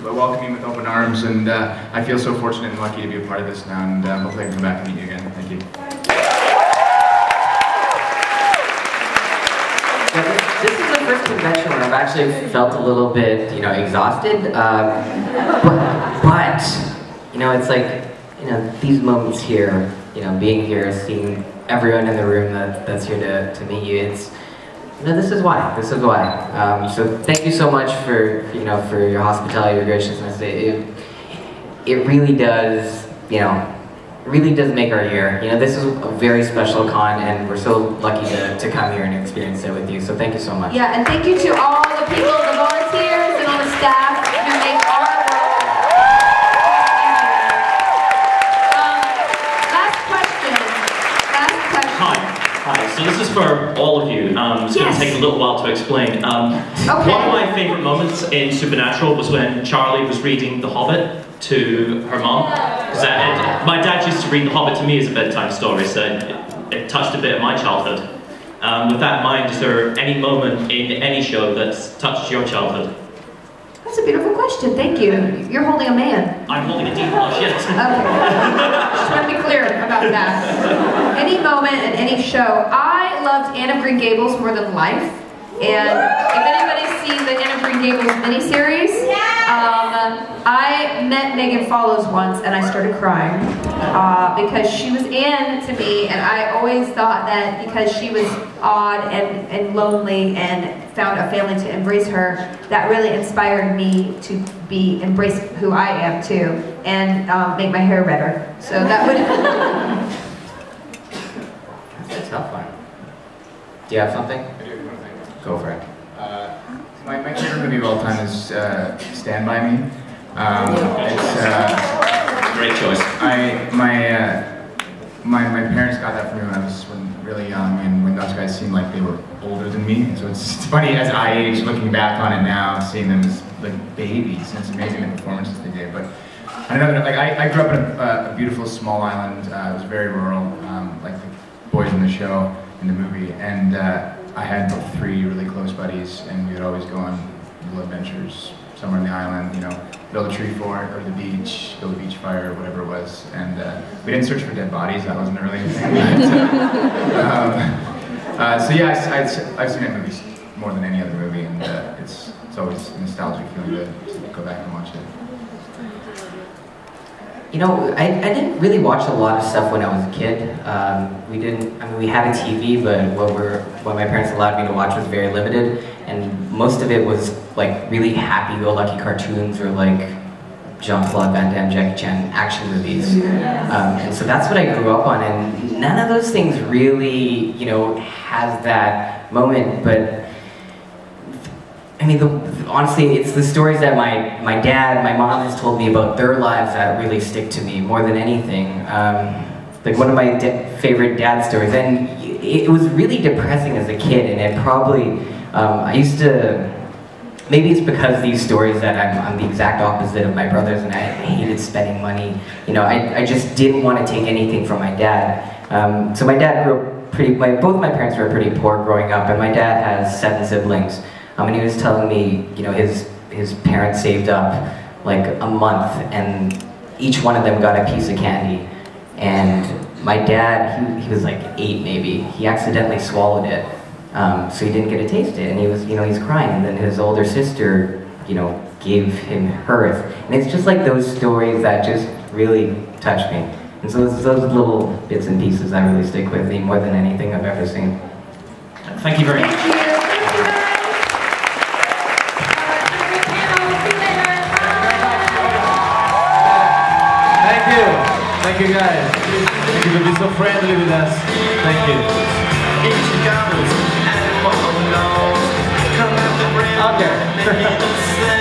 welcoming me with open arms, and I feel so fortunate and lucky to be a part of this now, and hopefully I can come back and meet you again. Thank you. Yeah, this is the first convention where I've actually felt a little bit, exhausted, but it's like, these moments here, being here, seeing everyone in the room that's here to meet you, this is why. So thank you so much for your hospitality, your graciousness. It really does, really does make our year. This is a very special con, and we're so lucky to come here and experience it with you. So thank you so much. Yeah, and thank you to all the people, the volunteers, and all the staff who make our work. Last question. Hi. So this is for all of you. It's going to take a little while to explain. One of my favorite moments in Supernatural was when Charlie was reading The Hobbit to her mom. My dad used to read The Hobbit to me as a bedtime story, so it touched a bit of my childhood. With that in mind, is there any moment in any show that's touched your childhood? That's a beautiful question, thank you. You're holding a man. I'm holding a deep blush, yes. Okay. Just want to be clear about that. Any moment in any show. I loved Anne of Green Gables more than life. And if anybody's seen the Anne of Green Gables miniseries, I met Megan Follows once and I started crying because she was Anne to me, and I always thought that because she was odd and lonely and found a family to embrace her, that really inspired me to embrace who I am too, and make my hair redder. So that would... That's a tough one. Do you have something? I do have one thing. Go for it. My favorite movie of all time is Stand By Me. It's great choice. My parents got that for me when I was really young, and when those guys seemed like they were older than me. So it's funny as I age, looking back on it now, seeing them as like babies, and it's amazing the performances they did. But I don't know, like I grew up in a beautiful small island. It was very rural, like the boys in the show, in the movie, and I had 3 really close buddies, and we would always go on little adventures somewhere on the island, build a tree fort, go to the beach, build a beach fire, whatever it was. And we didn't search for dead bodies, that wasn't really a thing. So yeah, I've seen that movie more than any other movie, and it's always a nostalgic feeling to go back and watch it. I didn't really watch a lot of stuff when I was a kid. We had a TV, but what my parents allowed me to watch was very limited, and most of it was like really happy-go-lucky cartoons or like Jean-Claude Van Damme, Jackie Chan action movies. And so that's what I grew up on, and none of those things really, has that moment, but honestly, it's the stories that my dad, my mom has told me about their lives that really stick to me more than anything. Like one of my favorite dad stories, and it was really depressing as a kid, and it probably, I used to, maybe it's because these stories that I'm the exact opposite of my brothers, and I hated spending money. I just didn't want to take anything from my dad. So my dad grew up both my parents were pretty poor growing up, and my dad has 7 siblings. And he was telling me, his parents saved up like a month, and each one of them got a piece of candy. And my dad, he was like 8 maybe, he accidentally swallowed it. So he didn't get to taste it, and he was, he's crying. And then his older sister, gave him hers. And it's just like those stories that just really touch me. And so it's those little bits and pieces that really stick with me more than anything I've ever seen. Thank you very much. Thank you. Thank you guys. Thank you for being so friendly with us. Thank you. Okay.